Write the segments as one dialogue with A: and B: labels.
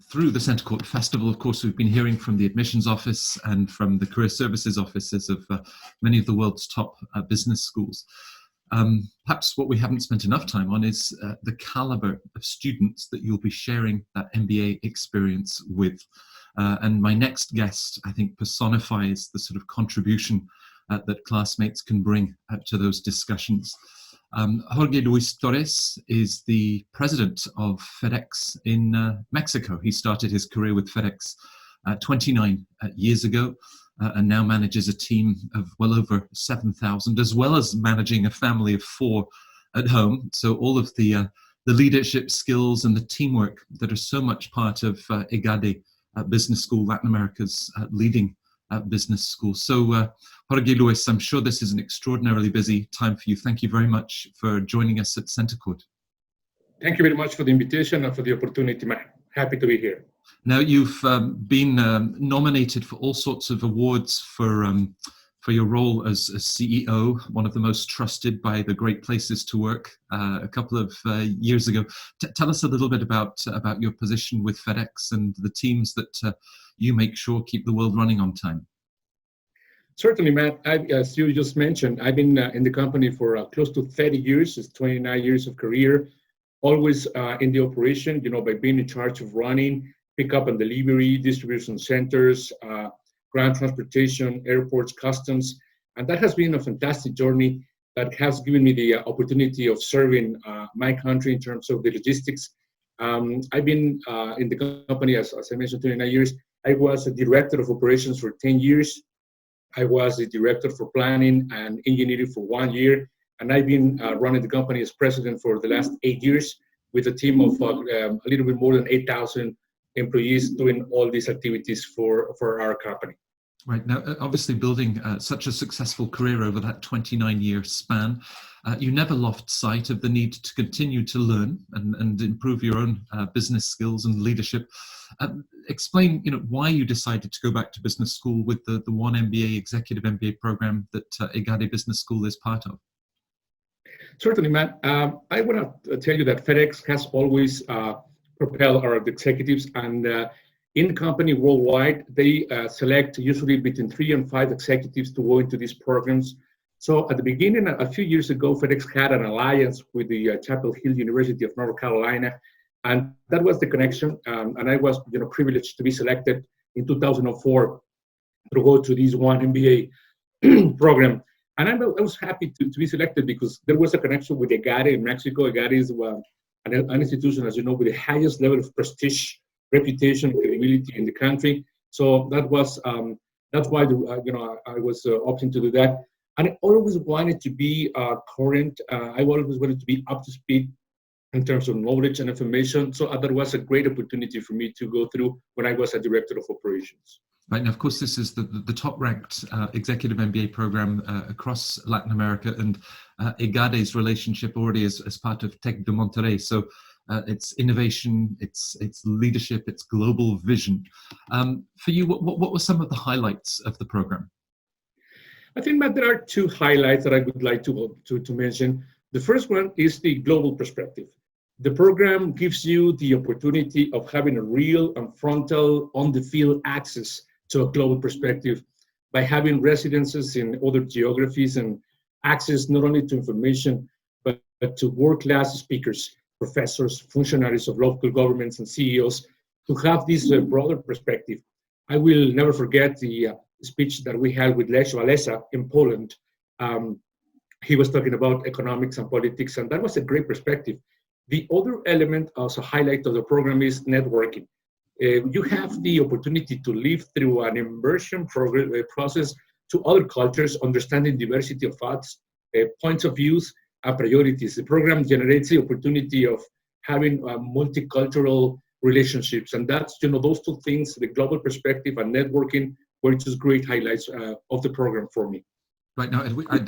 A: through the CentreCourt Festival, of course, we've been hearing from the admissions office and from the career services offices of many of the world's top business schools. Perhaps what we haven't spent enough time on is the caliber of students that you'll be sharing that MBA experience with. And my next guest, I think, personifies the sort of contribution that classmates can bring to those discussions. Jorge Luis Torres is the president of FedEx in Mexico. He started his career with FedEx 29 years ago and now manages a team of well over 7,000, as well as managing a family of 4 at home. So all of the leadership skills and the teamwork that are so much part of EGADE Business School, Latin America's leading business school. So Jorge Luis, I'm sure this is an extraordinarily busy time for you. Thank you very much for joining us at CentreCourt.
B: Thank you very much for the invitation and for the opportunity, man. Happy to be here.
A: Now, you've been nominated for all sorts of awards for your role as CEO, one of the most trusted by the Great Places to Work a couple of years ago. Tell us a little bit about your position with FedEx and the teams that you make sure keep the world running on time.
B: Certainly, Matt. As you just mentioned, I've been in the company for close to 30 years. It's 29 years of career, always in the operation, by being in charge of running, pickup and delivery, distribution centers, ground transportation, airports, customs. And that has been a fantastic journey that has given me the opportunity of serving my country in terms of the logistics. I've been in the company, as I mentioned, 29 years. I was a director of operations for 10 years. I was the director for planning and engineering for 1 year. And I've been running the company as president for the last 8 years with a team of a little bit more than 8,000 employees doing all these activities for our company.
A: Right. Now, obviously building such a successful career over that 29-year span, you never lost sight of the need to continue to learn and improve your own business skills and leadership. Explain, why you decided to go back to business school with the One MBA Executive MBA program that EGADE Business School is part of.
B: Certainly, Matt. I want to tell you that FedEx has always propelled our executives, and in the company worldwide, they select usually between 3 and 5 executives to go into these programs. So at the beginning, a few years ago, FedEx had an alliance with the Chapel Hill University of North Carolina, and that was the connection. And I was, privileged to be selected in 2004 to go to this One MBA program. And I was happy to be selected because there was a connection with EGADE in Mexico. EGADE is an institution, as you know, with the highest level of prestige, reputation, credibility in the country. So that was that's why I was opting to do that. And I always wanted to be current. I always wanted to be up to speed in terms of knowledge and information. So that was a great opportunity for me to go through when I was a director of operations.
A: Right. Now, of course, this is the top-ranked executive MBA program across Latin America, and EGADE's relationship already as part of Tec de Monterrey. So it's innovation, it's leadership, it's global vision. For you, what were some of the highlights of the program?
B: I think that there are 2 highlights that I would like to mention. The first one is the global perspective. The program gives you the opportunity of having a real and frontal, on-the-field access to a global perspective by having residences in other geographies and access not only to information, but to world-class speakers, professors, functionaries of local governments and CEOs to have this broader perspective. I will never forget the speech that we had with Lech Walesa in Poland. He was talking about economics and politics, and that was a great perspective. The other element, also highlight of the program, is networking. You have the opportunity to live through an immersion process to other cultures, understanding diversity of thoughts, points of views, and priorities. The program generates the opportunity of having multicultural relationships, and that's, those 2 things, the global perspective and networking, were just great highlights of the program for me.
A: Right. Now,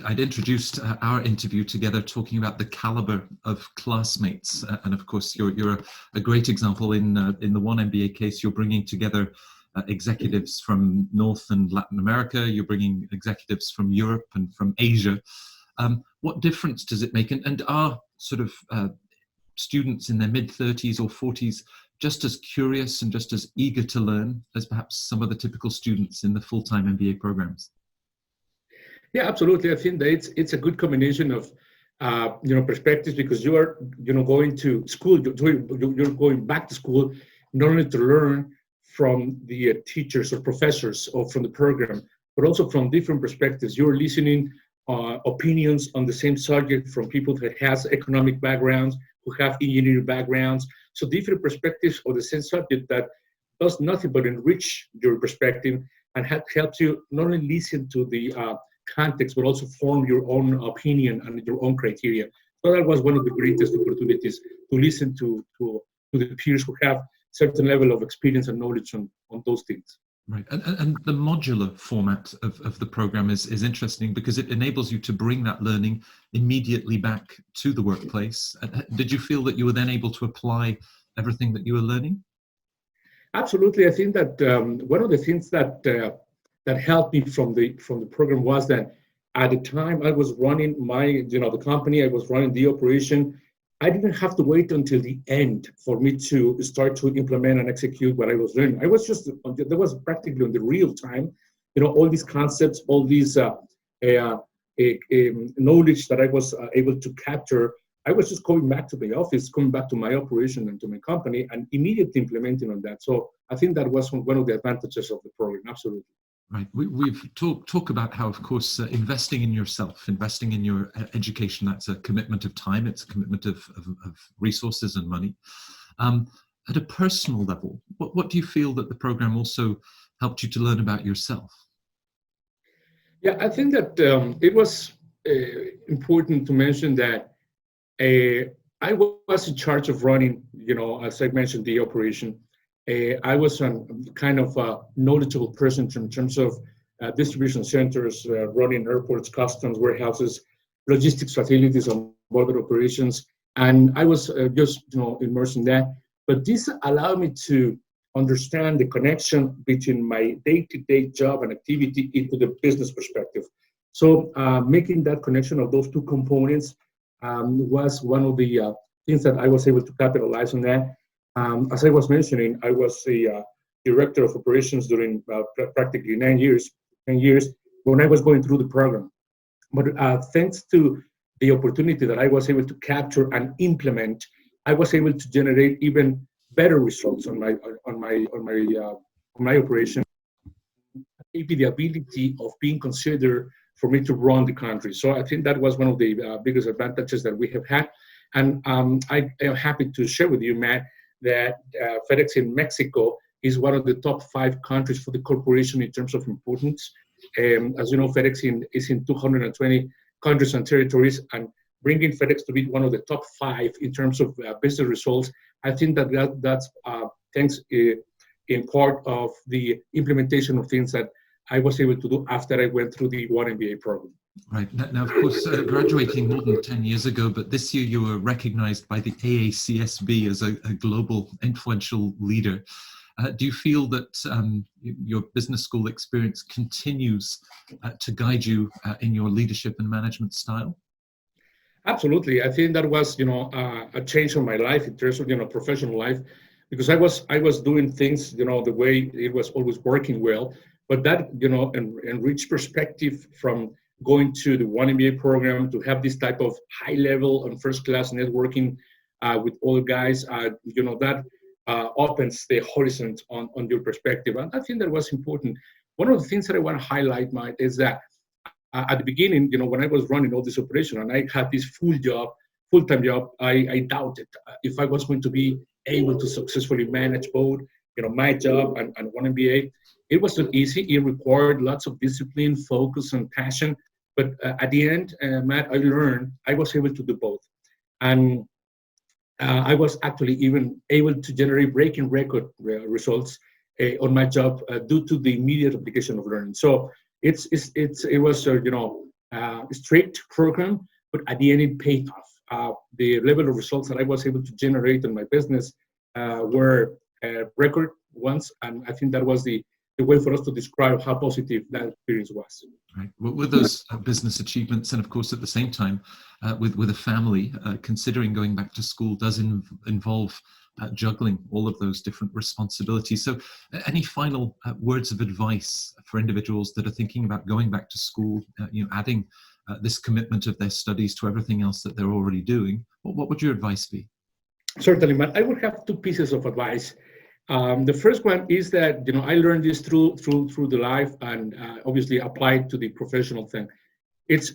A: I'd introduced our interview together talking about the caliber of classmates. And of course, you're a great example in the One MBA case. You're bringing together executives from North and Latin America. You're bringing executives from Europe and from Asia. What difference does it make? And are sort of students in their mid-30s or 40s just as curious and just as eager to learn as perhaps some of the typical students in the full-time MBA programs?
B: Yeah, absolutely. I think that it's a good combination of perspectives, because you are going to school, you're going back to school not only to learn from the teachers or professors or from the program, but also from different perspectives. You're listening opinions on the same subject from people that has economic backgrounds, who have engineering backgrounds. So different perspectives of the same subject that does nothing but enrich your perspective and helps you not only listen to the context, but also form your own opinion and your own criteria. So that was one of the greatest opportunities, to listen to the peers who have certain level of experience and knowledge on those things.
A: Right, and the modular format of the program is interesting because it enables you to bring that learning immediately back to the workplace. Did you feel that you were then able to apply everything that you were learning?
B: Absolutely. I think that one of the things that helped me from the program was that at the time I was running the company, I was running the operation. I didn't have to wait until the end for me to start to implement and execute what I was learning. I was just, that was practically on the real time, all these concepts, all these knowledge that I was able to capture. I was just going back to the office, coming back to my operation and to my company, and immediately implementing on that. So I think that was one of the advantages of the program, absolutely.
A: Right. We've talked about how, of course, investing in yourself, investing in your education, that's a commitment of time, it's a commitment of resources and money. At a personal level, what do you feel that the program also helped you to learn about yourself?
B: Yeah, I think that it was important to mention that I was in charge of running, as I mentioned, the operation. I was a kind of a knowledgeable person in terms of distribution centers, running airports, customs, warehouses, logistics facilities, and border operations. And I was just immersed in that. But this allowed me to understand the connection between my day-to-day job and activity into the business perspective. So making that connection of those two components was one of the things that I was able to capitalize on that. As I was mentioning, I was the director of operations during practically 10 years when I was going through the program. But thanks to the opportunity that I was able to capture and implement, I was able to generate even better results on my operation. Maybe the ability of being considered for me to run the country. So I think that was one of the biggest advantages that we have had. And I am happy to share with you, Matt, that FedEx in Mexico is one of the top 5 countries for the corporation in terms of importance. As you know, FedEx is in 220 countries and territories, and bringing FedEx to be one of the top 5 in terms of business results, I think that's thanks in part of the implementation of things that I was able to do after I went through the One MBA program.
A: Right. Now, of course, graduating more than 10 years ago, but this year you were recognized by the AACSB as a global influential leader. Do you feel that your business school experience continues to guide you in your leadership and management style?
B: Absolutely. I think that was, a change in my life in terms of, professional life, because I was doing things, the way it was always working well, but that, enriched perspective from going to the One MBA program to have this type of high level and first class networking with all guys, that opens the horizon on your perspective. And I think that was important. One of the things that I want to highlight, Mike, is that at the beginning, when I was running all this operation and I had this full-time job, I doubted if I was going to be able to successfully manage both, my job and One MBA. It wasn't easy. It required lots of discipline, focus, and passion. But at the end, Matt, I learned I was able to do both. And I was actually even able to generate breaking record results on my job due to the immediate application of learning. So it was a strict program, but at the end it paid off. The level of results that I was able to generate in my business were record ones, and I think that was the a way for us to describe how positive that experience was.
A: Right. Well, with those business achievements, and of course at the same time, with a family, considering going back to school does involve juggling all of those different responsibilities. So, any final words of advice for individuals that are thinking about going back to school, adding this commitment of their studies to everything else that they're already doing? What would your advice be?
B: Certainly, Matt. I would have two pieces of advice. The first one is that I learned this through the life and obviously applied to the professional thing. It's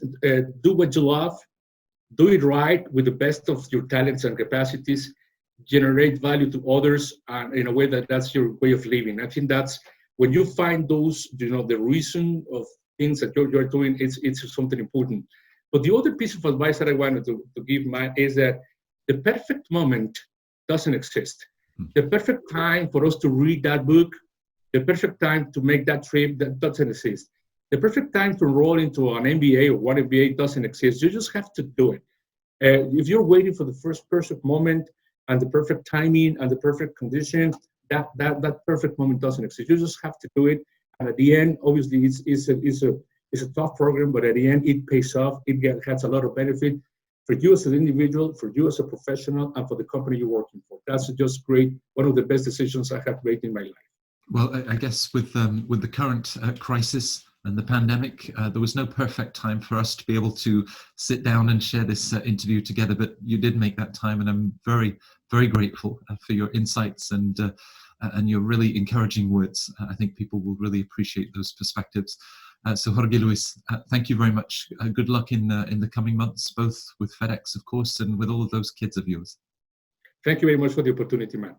B: do what you love, do it right with the best of your talents and capacities, generate value to others, and in a way that's your way of living. I think that's when you find those, the reason of things that you're doing, it's something important. But the other piece of advice that I wanted to give, Matt, is that the perfect moment doesn't exist. The perfect time for us to read that book, the perfect time to make that trip, that doesn't exist. The perfect time to enroll into an MBA or one MBA doesn't exist. You just have to do it. If you're waiting for the first perfect moment and the perfect timing and the perfect conditions, that perfect moment doesn't exist. You just have to do it. And at the end, obviously, it's a tough program, but at the end, it pays off. It has a lot of benefit for you as an individual, for you as a professional, and for the company you're working for. That's just great. One of the best decisions I have made in my life.
A: Well, I guess with the current crisis and the pandemic, there was no perfect time for us to be able to sit down and share this interview together, but you did make that time, and I'm very, very grateful for your insights and your really encouraging words. I think people will really appreciate those perspectives. So Jorge Luis, thank you very much. Good luck in the coming months, both with FedEx, of course, and with all of those kids of yours.
B: Thank you very much for the opportunity, man.